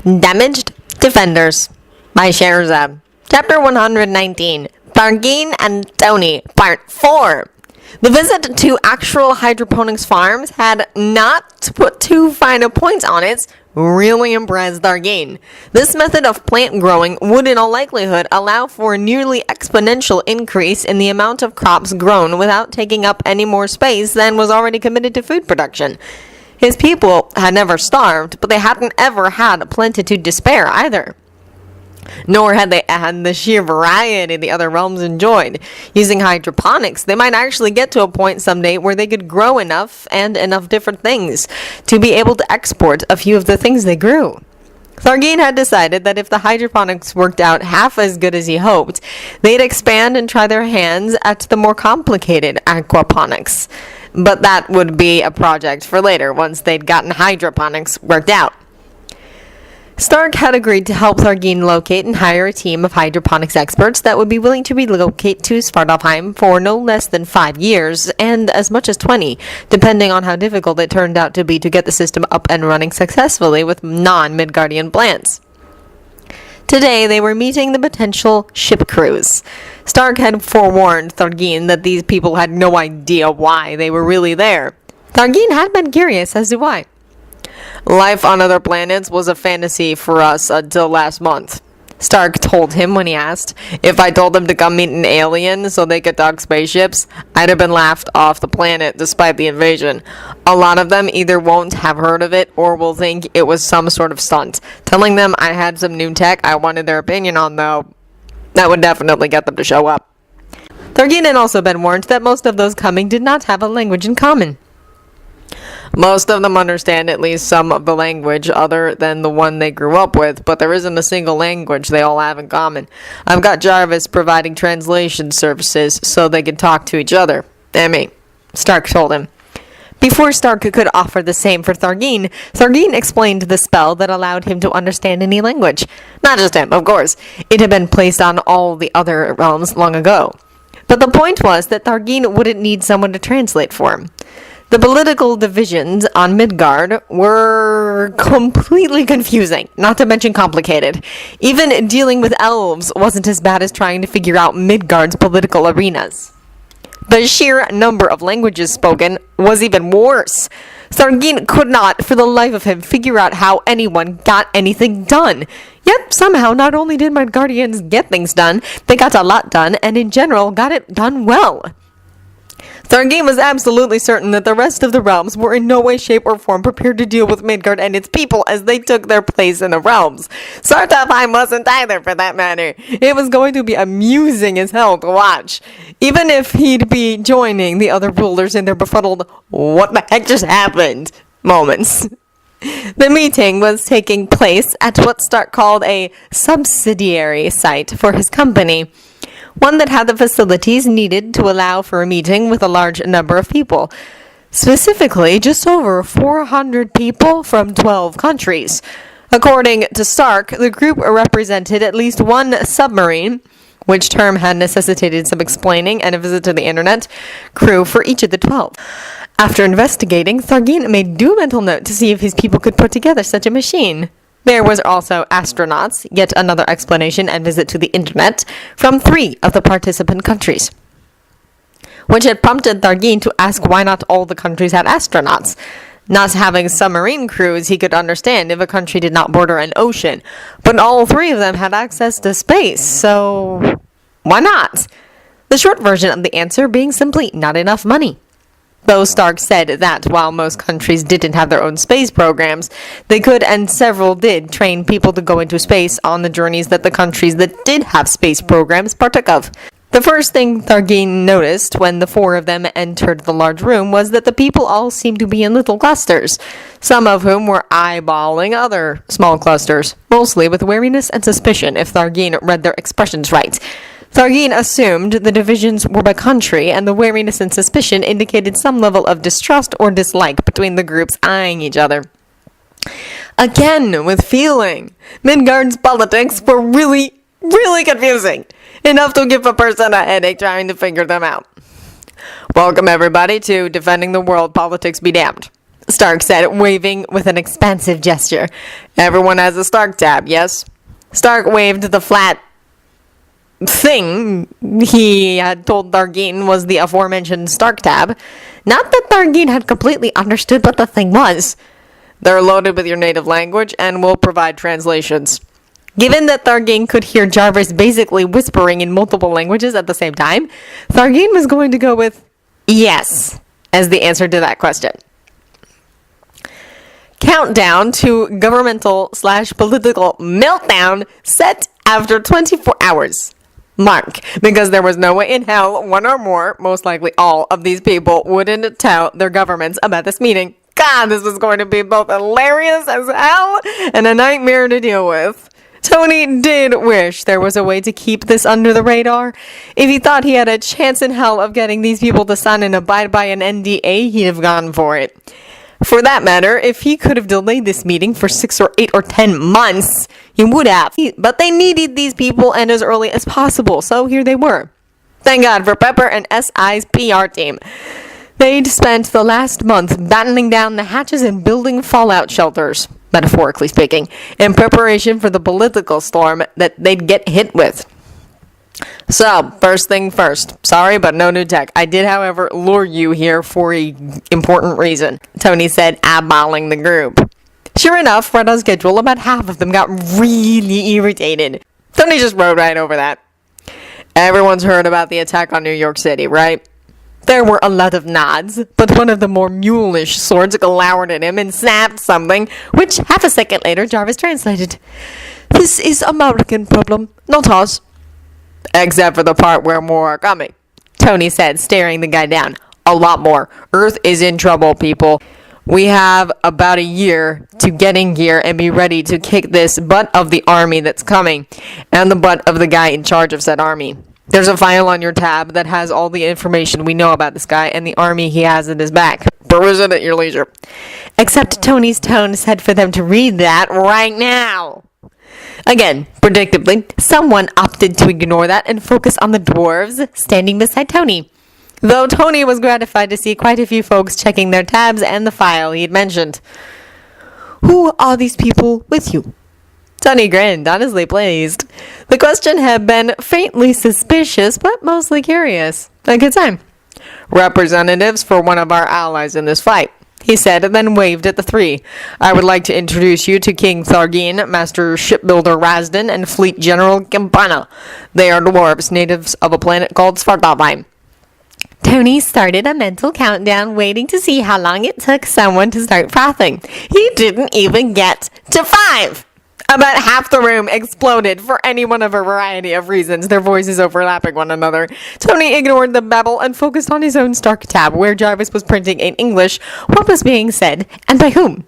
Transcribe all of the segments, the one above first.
Damaged Defenders by Scheherazade. Chapter 119. Thargeen and Tony, Part 4. The visit to actual hydroponics farms had not, to put too fine a point on it, really impressed Thargeen. This method of plant growing would in all likelihood allow for a nearly exponential increase in the amount of crops grown without taking up any more space than was already committed to food production. His people had never starved, but they hadn't ever had plenitude to spare either. Nor had they had the sheer variety the other realms enjoyed. Using hydroponics, they might actually get to a point someday where they could grow enough and enough different things to be able to export a few of the things they grew. Thargeen had decided that if the hydroponics worked out half as good as he hoped, they'd expand and try their hands at the more complicated aquaponics. But that would be a project for later, once they'd gotten hydroponics worked out. Stark had agreed to help Thargeen locate and hire a team of hydroponics experts that would be willing to relocate to Svartalfheim for no less than 5 years, and as much as 20, depending on how difficult it turned out to be to get the system up and running successfully with non-Midgardian plants. Today, they were meeting the potential ship crews. Stark had forewarned Thargeen that these people had no idea why they were really there. Thargeen had been curious as to why. Life on other planets was a fantasy for us until last month, Stark told him when he asked. If I told them to come meet an alien so they could dock spaceships, I'd have been laughed off the planet despite the invasion. A lot of them either won't have heard of it or will think it was some sort of stunt. Telling them I had some new tech I wanted their opinion on, though, that would definitely get them to show up. Thargeen had also been warned that most of those coming did not have a language in common. Most of them understand at least some of the language other than the one they grew up with, but there isn't a single language they all have in common. I've got Jarvis providing translation services so they can talk to each other. And me, Stark told him. Before Stark could offer the same for Thargeen, Thargeen explained the spell that allowed him to understand any language. Not just him, of course. It had been placed on all the other realms long ago. But the point was that Thargeen wouldn't need someone to translate for him. The political divisions on Midgard were completely confusing, not to mention complicated. Even dealing with elves wasn't as bad as trying to figure out Midgard's political arenas. The sheer number of languages spoken was even worse. Thargeen could not, for the life of him, figure out how anyone got anything done. Yet, somehow, not only did Midgardians get things done, they got a lot done, and in general, got it done well. Thargeen was absolutely certain that the rest of the realms were in no way, shape, or form prepared to deal with Midgard and its people as they took their place in the realms. Svartalfheim wasn't either, for that matter. It was going to be amusing as hell to watch, even if he'd be joining the other rulers in their befuddled, what the heck just happened moments. The meeting was taking place at what Stark called a subsidiary site for his company. One that had the facilities needed to allow for a meeting with a large number of people. Specifically, just over 400 people from 12 countries. According to Stark, the group represented at least one submarine, which term had necessitated some explaining and a visit to the internet, crew for each of the 12. After investigating, Thargeen made due mental note to see if his people could put together such a machine. There was also astronauts, yet another explanation and visit to the internet, from 3 of the participant countries. Which had prompted Thargeen to ask why not all the countries had astronauts. Not having submarine crews he could understand if a country did not border an ocean, but all 3 of them had access to space, so why not? The short version of the answer being simply not enough money. Though Stark said that while most countries didn't have their own space programs, they could, and several did, train people to go into space on the journeys that the countries that did have space programs partook of. The first thing Thargeen noticed when the 4 of them entered the large room was that the people all seemed to be in little clusters, some of whom were eyeballing other small clusters, mostly with wariness and suspicion if Thargeen read their expressions right. Thargeen assumed the divisions were by country, and the wariness and suspicion indicated some level of distrust or dislike between the groups eyeing each other. Again, with feeling, Midgard's politics were really confusing, enough to give a person a headache trying to figure them out. Welcome everybody to Defending the World, Politics Be Damned. Stark said, waving with an expansive gesture. Everyone has a Stark tab, yes? Stark waved the flat thing he had told Thargeen was the aforementioned Stark tab. Not that Thargeen had completely understood what the thing was. They're loaded with your native language and will provide translations. Given that Thargeen could hear Jarvis basically whispering in multiple languages at the same time, Thargeen was going to go with yes as the answer to that question. Countdown to governmental/political meltdown set after 24 hours. Mark, because there was no way in hell one or more, most likely all, of these people wouldn't tell their governments about this meeting. God, this was going to be both hilarious as hell and a nightmare to deal with. Tony did wish there was a way to keep this under the radar. If he thought he had a chance in hell of getting these people to sign and abide by an NDA, he'd have gone for it. For that matter, if he could have delayed this meeting for 6 or 8 or 10 months, he would have. But they needed these people and as early as possible, so here they were. Thank God for Pepper and SI's PR team. They'd spent the last month battening down the hatches and building fallout shelters, metaphorically speaking, in preparation for the political storm that they'd get hit with. So, first thing first. Sorry, but no new tech. I did, however, lure you here for an important reason, Tony said, eyeballing the group. Sure enough, right on schedule, about half of them got really irritated. Tony just rode right over that. Everyone's heard about the attack on New York City, right? There were a lot of nods, but one of the more mulish sorts glowered at him and snapped something, which half a second later Jarvis translated. This is American problem, not ours. Except for the part where more are coming, Tony said, staring the guy down. A lot more. Earth is in trouble, people. We have about a year to get in gear and be ready to kick this butt of the army that's coming, and the butt of the guy in charge of said army. There's a file on your tab that has all the information we know about this guy and the army he has at his back. Peruse it at your leisure. Except Tony's tone said for them to read that right now. Again, predictably, someone opted to ignore that and focus on the dwarves standing beside Tony. Though Tony was gratified to see quite a few folks checking their tabs and the file he'd mentioned. Who are these people with you? Tony grinned, honestly pleased. The question had been faintly suspicious, but mostly curious. A good time. Representatives for one of our allies in this fight, he said, and then waved at the three. I would like to introduce you to King Thargeen, Master Shipbuilder Razdan, and Fleet General Campana. They are dwarves, natives of a planet called Svartalfheim. Tony started a mental countdown, waiting to see how long it took someone to start frothing. He didn't even get to 5! About half the room exploded for any one of a variety of reasons, their voices overlapping one another. Tony ignored the babble and focused on his own Stark tab, where Jarvis was printing in English what was being said, and by whom.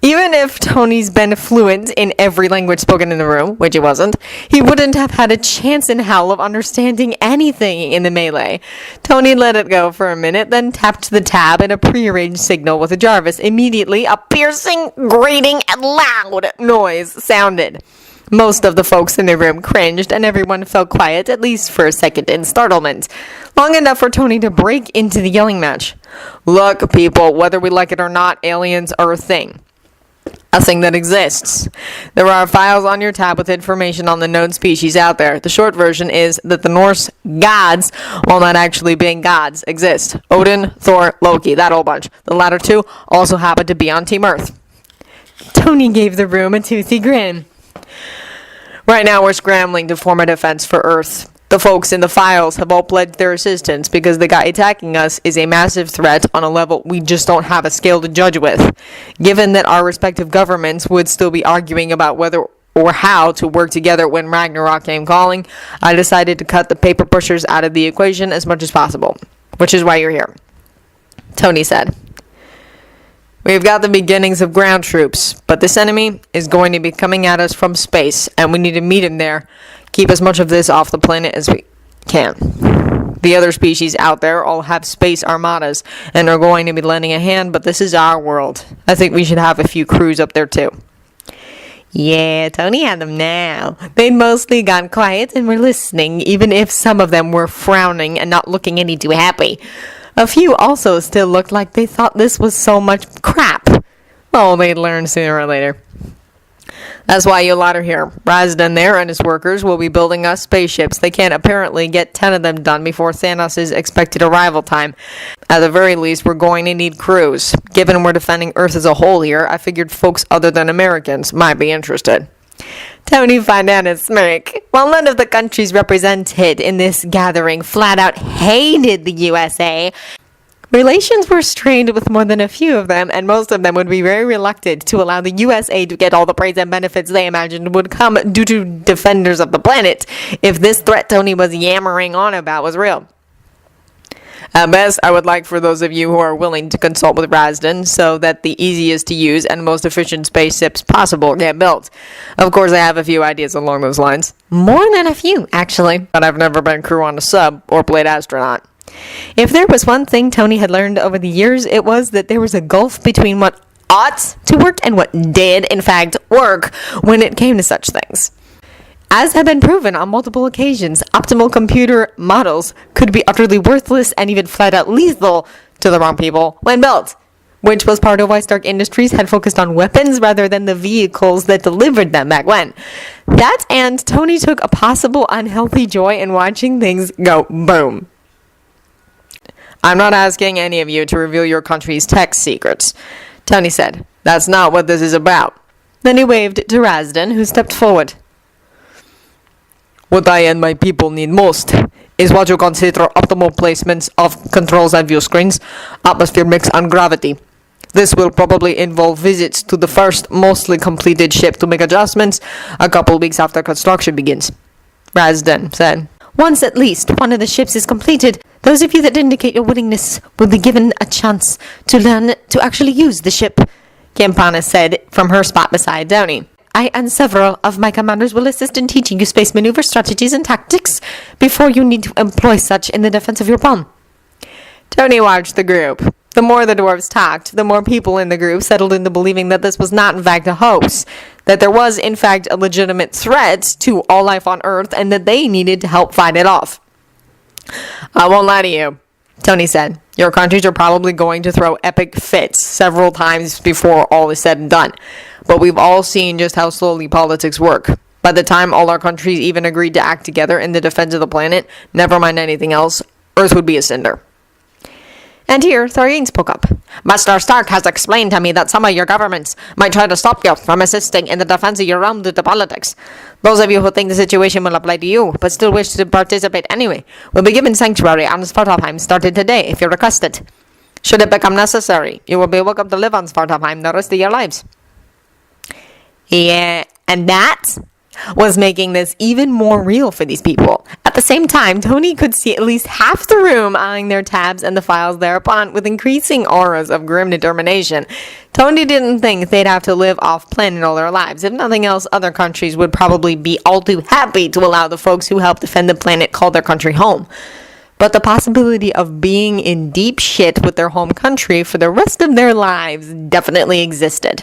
Even if Tony's been fluent in every language spoken in the room, which he wasn't, he wouldn't have had a chance in hell of understanding anything in the melee. Tony let it go for a minute, then tapped the tab in a prearranged signal with Jarvis. Immediately, a piercing, grating, and loud noise sounded. Most of the folks in the room cringed, and everyone fell quiet, at least for a second, in startlement. Long enough for Tony to break into the yelling match. Look, people, whether we like it or not, aliens are a thing. A thing that exists. There are files on your tab with information on the known species out there. The short version is that the Norse gods, while not actually being gods, exist. Odin, Thor, Loki, that whole bunch. The latter two also happen to be on Team Earth. Tony gave the room a toothy grin. Right now we're scrambling to form a defense for Earth. The folks in the files have all pledged their assistance because the guy attacking us is a massive threat on a level we just don't have a scale to judge with. Given that our respective governments would still be arguing about whether or how to work together when Ragnarok came calling, I decided to cut the paper pushers out of the equation as much as possible. Which is why you're here. Tony said. We've got the beginnings of ground troops, but this enemy is going to be coming at us from space, and we need to meet him there. Keep as much of this off the planet as we can. The other species out there all have space armadas and are going to be lending a hand, but this is our world. I think we should have a few crews up there too. Yeah, Tony had them now. They'd mostly gone quiet and were listening, even if some of them were frowning and not looking any too happy. A few also still looked like they thought this was so much crap. Oh, they'd learn sooner or later. That's why you lot are here. Rasden there and his workers will be building us spaceships. They can't apparently get 10 of them done before Thanos' expected arrival time. At the very least, we're going to need crews. Given we're defending Earth as a whole here, I figured folks other than Americans might be interested. Tony Fernandez smirked. While none of the countries represented in this gathering flat out hated the USA, relations were strained with more than a few of them, and most of them would be very reluctant to allow the USA to get all the praise and benefits they imagined would come due to defenders of the planet if this threat Tony was yammering on about was real. At best, I would like for those of you who are willing to consult with Rasden so that the easiest to use and most efficient spaceships possible get built. Of course, I have a few ideas along those lines. More than a few, actually. But I've never been crew on a sub or played astronaut. If there was one thing Tony had learned over the years, it was that there was a gulf between what ought to work and what did, in fact, work when it came to such things. As had been proven on multiple occasions, optimal computer models could be utterly worthless and even flat-out lethal to the wrong people when built, which was part of why Stark Industries had focused on weapons rather than the vehicles that delivered them back when. That and Tony took a possible unhealthy joy in watching things go boom. I'm not asking any of you to reveal your country's tech secrets, Tony said. That's not what this is about. Then he waved to Rasden, who stepped forward. What I and my people need most is what you consider optimal placements of controls and view screens, atmosphere mix, and gravity. This will probably involve visits to the first mostly completed ship to make adjustments a couple weeks after construction begins, Rasden said. Once at least one of the ships is completed, those of you that indicate your willingness will be given a chance to learn to actually use the ship, Campana said from her spot beside Tony. I and several of my commanders will assist in teaching you space maneuver strategies and tactics before you need to employ such in the defense of your palm. Tony watched the group. The more the dwarves talked, the more people in the group settled into believing that this was not in fact a hoax, that there was in fact a legitimate threat to all life on Earth and that they needed to help fight it off. I won't lie to you, Tony said. Your countries are probably going to throw epic fits several times before all is said and done. But we've all seen just how slowly politics work. By the time all our countries even agreed to act together in the defense of the planet, never mind anything else, Earth would be a cinder. And here, Thorian spoke up. Master Stark has explained to me that some of your governments might try to stop you from assisting in the defense of your realm due to politics. Those of you who think the situation will apply to you, but still wish to participate anyway, will be given sanctuary on Svartalfheim starting today if you request it. Should it become necessary, you will be welcome to live on Svartalfheim the rest of your lives. Yeah, and that was making this even more real for these people. At the same time, Tony could see at least half the room eyeing their tabs and the files thereupon with increasing auras of grim determination. Tony didn't think they'd have to live off-planet all their lives. If nothing else, other countries would probably be all too happy to allow the folks who help defend the planet call their country home. But the possibility of being in deep shit with their home country for the rest of their lives definitely existed.